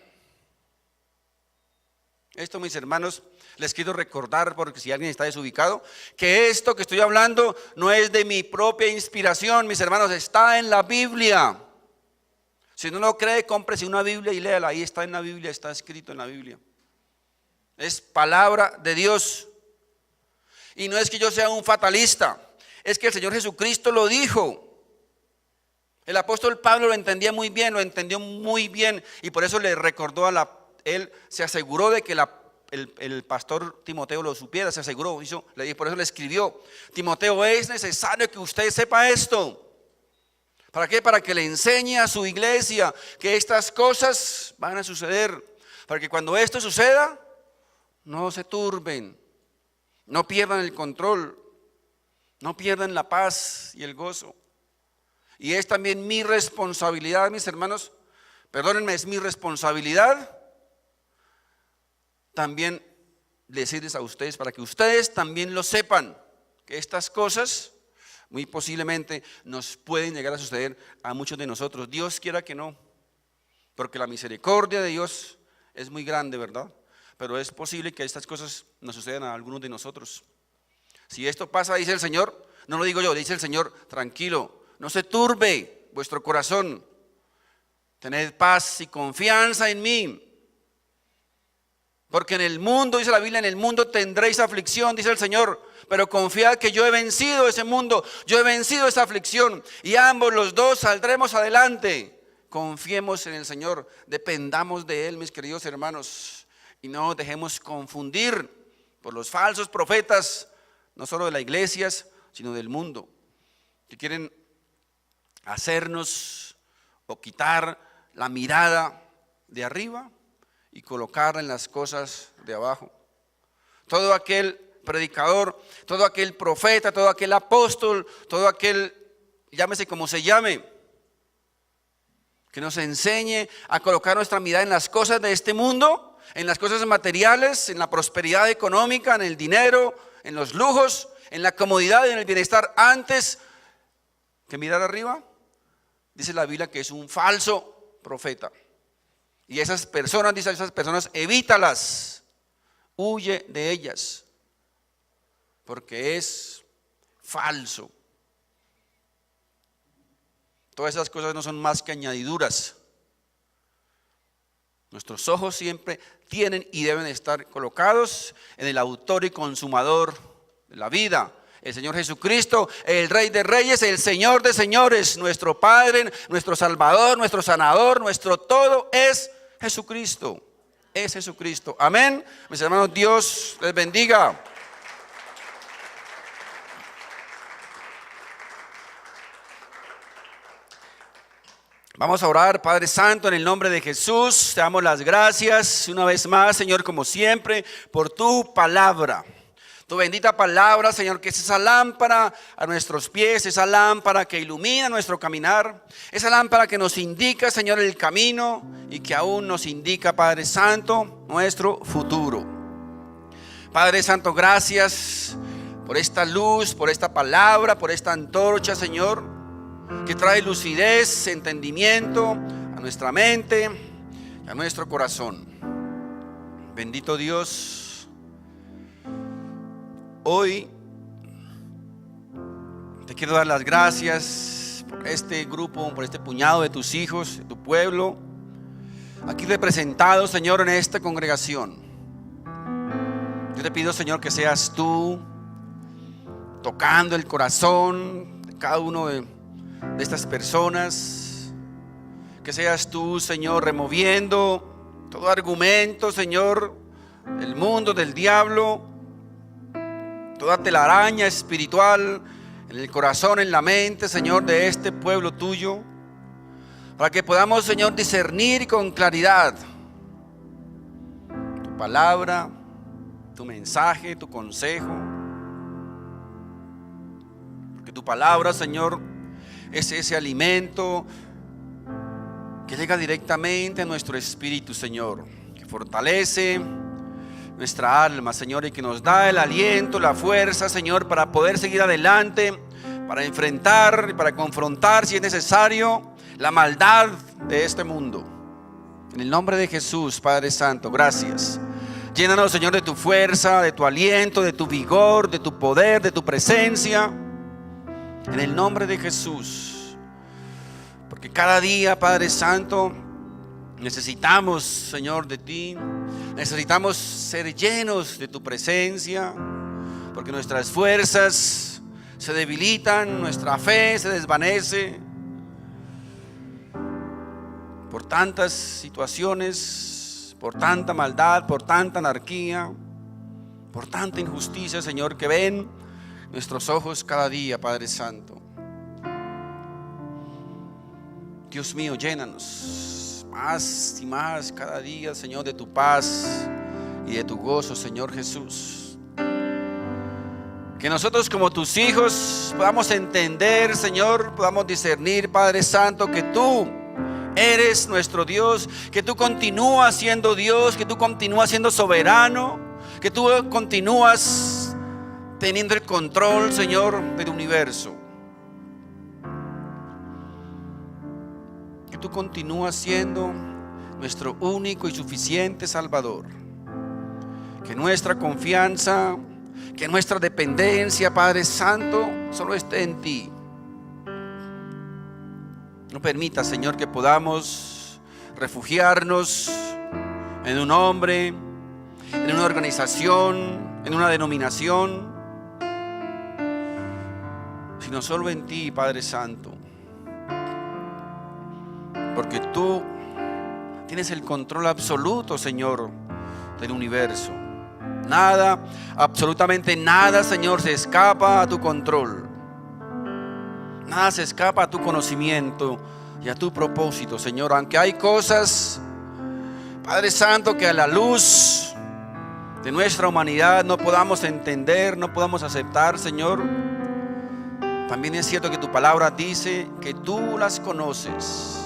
Esto, mis hermanos, les quiero recordar, porque si alguien está desubicado, que esto que estoy hablando no es de mi propia inspiración, mis hermanos, está en la Biblia. Si no lo cree, cómprese una Biblia y léala. Ahí está en la Biblia, está escrito en la Biblia. Es palabra de Dios. Y no es que yo sea un fatalista, es que el Señor Jesucristo lo dijo. El apóstol Pablo lo entendía muy bien, lo entendió muy bien, y por eso le recordó él se aseguró de que el pastor Timoteo lo supiera, se aseguró, por eso le escribió: Timoteo, es necesario que usted sepa esto. ¿Para qué? Para que le enseñe a su iglesia que estas cosas van a suceder, para que cuando esto suceda, no se turben, no pierdan el control, no pierdan la paz y el gozo. Y es también mi responsabilidad, mis hermanos, perdónenme, es mi responsabilidad también decirles a ustedes, para que ustedes también lo sepan, que estas cosas muy posiblemente nos pueden llegar a suceder a muchos de nosotros. Dios quiera que no, porque la misericordia de Dios es muy grande, ¿verdad? Pero es posible que estas cosas nos sucedan a algunos de nosotros. Si esto pasa, dice el Señor, no lo digo yo, dice el Señor, tranquilo, no se turbe vuestro corazón, tened paz y confianza en mí. Porque en el mundo, dice la Biblia, en el mundo tendréis aflicción, dice el Señor, pero confiad que yo he vencido ese mundo, yo he vencido esa aflicción, y ambos los dos saldremos adelante. Confiemos en el Señor, dependamos de Él, mis queridos hermanos, y no nos dejemos confundir por los falsos profetas, no solo de las iglesias, sino del mundo, que quieren hacernos o quitar la mirada de arriba y colocarla en las cosas de abajo. Todo aquel predicador, todo aquel profeta, todo aquel apóstol, todo aquel, llámese como se llame, que nos enseñe a colocar nuestra mirada en las cosas de este mundo, en las cosas materiales, en la prosperidad económica, en el dinero, en los lujos, en la comodidad y en el bienestar, antes que mirar arriba. Dice la Biblia que es un falso profeta. Y esas personas, dice, esas personas, evítalas, huye de ellas, porque es falso. Todas esas cosas no son más que añadiduras. Nuestros ojos siempre tienen y deben estar colocados en el autor y consumador de la vida, el Señor Jesucristo, el Rey de Reyes, el Señor de Señores, nuestro Padre, nuestro Salvador, nuestro Sanador, nuestro todo es Jesucristo, es Jesucristo. Amén. Mis hermanos, Dios les bendiga. Vamos a orar. Padre Santo, en el nombre de Jesús, te damos las gracias una vez más, Señor, como siempre, por tu palabra. Tu bendita palabra, Señor, que es esa lámpara a nuestros pies, esa lámpara que ilumina nuestro caminar, esa lámpara que nos indica, Señor, el camino y que aún nos indica, Padre Santo, nuestro futuro. Padre Santo, gracias por esta luz, por esta palabra, por esta antorcha, Señor, que trae lucidez, entendimiento a nuestra mente y a nuestro corazón. Bendito Dios. Hoy te quiero dar las gracias por este grupo, por este puñado de tus hijos, de tu pueblo, aquí representados, Señor, en esta congregación. Yo te pido, Señor, que seas tú tocando el corazón de cada uno de estas personas, que seas tú, Señor, removiendo todo argumento, Señor, del mundo, del diablo, toda telaraña espiritual en el corazón, en la mente, Señor, de este pueblo tuyo, para que podamos, Señor, discernir con claridad tu palabra, tu mensaje, tu consejo. Porque tu palabra, Señor, es ese alimento que llega directamente a nuestro espíritu, Señor, que fortalece nuestra alma, Señor, y que nos da el aliento, la fuerza, Señor, para poder seguir adelante, para enfrentar y para confrontar, si es necesario, la maldad de este mundo. En el nombre de Jesús, Padre Santo, gracias. Llénanos, Señor, de tu fuerza, de tu aliento, de tu vigor, de tu poder, de tu presencia. En el nombre de Jesús. Porque cada día, Padre Santo, necesitamos, Señor, de ti. Necesitamos ser llenos de tu presencia. Porque nuestras fuerzas se debilitan, nuestra fe se desvanece por tantas situaciones, por tanta maldad, por tanta anarquía, por tanta injusticia, Señor, que ven nuestros ojos cada día, Padre Santo. Dios mío, llénanos más y más cada día, Señor, de tu paz y de tu gozo, Señor Jesús. Que nosotros como tus hijos podamos entender, Señor, podamos discernir, Padre Santo, que tú eres nuestro Dios, que tú continúas siendo Dios, que tú continúas siendo soberano, que tú continúas teniendo el control, Señor, del universo. Que tú continúas siendo nuestro único y suficiente Salvador. Que nuestra confianza, que nuestra dependencia, Padre Santo, solo esté en ti. No permita, Señor, que podamos refugiarnos en un hombre, en una organización, en una denominación, sino solo en ti, Padre Santo. Porque tú tienes el control absoluto, Señor, del universo. Nada, absolutamente nada, Señor, se escapa a tu control. Nada se escapa a tu conocimiento y a tu propósito, Señor. Aunque hay cosas, Padre Santo, que a la luz de nuestra humanidad no podamos entender, no podamos aceptar, Señor, también es cierto que tu palabra dice que tú las conoces,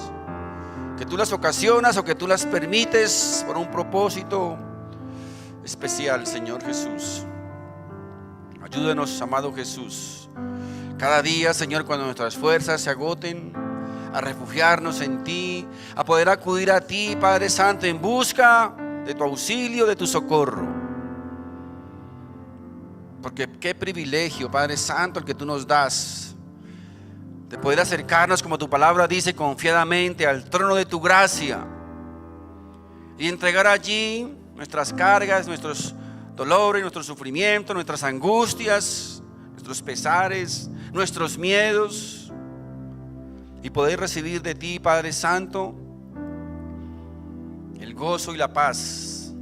que tú las ocasionas o que tú las permites por un propósito especial, Señor Jesús. Ayúdanos, amado Jesús, cada día, Señor, cuando nuestras fuerzas se agoten, a refugiarnos en ti, a poder acudir a ti, Padre Santo, en busca de tu auxilio, de tu socorro. Porque qué privilegio, Padre Santo, el que tú nos das, de poder acercarnos, como tu palabra dice, confiadamente al trono de tu gracia y entregar allí nuestras cargas, nuestros dolores, nuestros sufrimientos, nuestras angustias, nuestros pesares, nuestros miedos, y poder recibir de ti, Padre Santo, el gozo y la paz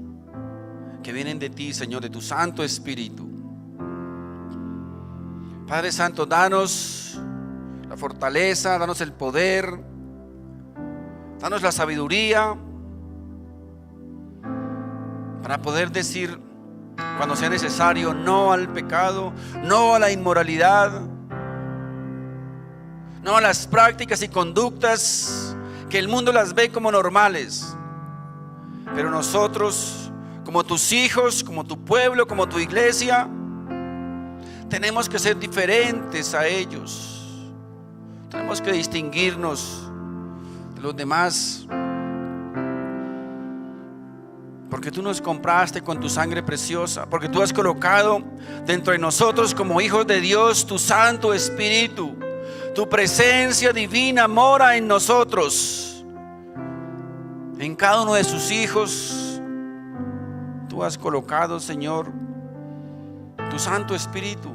que vienen de ti, Señor, de tu Santo Espíritu. Padre Santo, danos la fortaleza, danos el poder, danos la sabiduría para poder decir, cuando sea necesario, no al pecado, no a la inmoralidad, no a las prácticas y conductas que el mundo las ve como normales. Pero nosotros, como tus hijos, como tu pueblo, como tu iglesia, tenemos que ser diferentes a ellos. Tenemos que distinguirnos de los demás. Porque tú nos compraste con tu sangre preciosa. Porque tú has colocado dentro de nosotros como hijos de Dios tu Santo Espíritu. Tu presencia divina mora en nosotros. En cada uno de sus hijos tú has colocado, Señor, tu Santo Espíritu.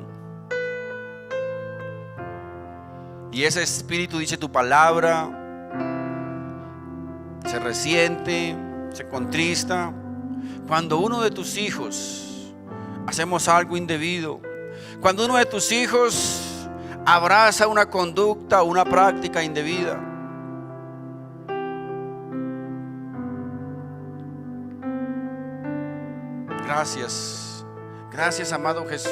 Y ese Espíritu, dice tu palabra, se resiente, se contrista cuando uno de tus hijos hacemos algo indebido, cuando uno de tus hijos abraza una conducta o una práctica indebida. Gracias, gracias, amado Jesús.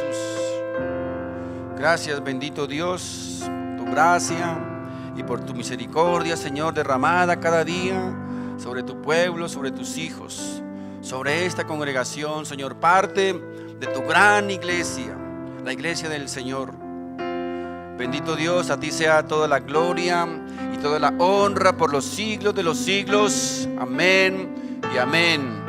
Gracias, bendito Dios, por tu gracia y por tu misericordia, Señor, derramada cada día sobre tu pueblo, sobre tus hijos, sobre esta congregación, Señor, parte de tu gran iglesia, la iglesia del Señor. Bendito Dios, a ti sea toda la gloria y toda la honra por los siglos de los siglos. Amén y amén.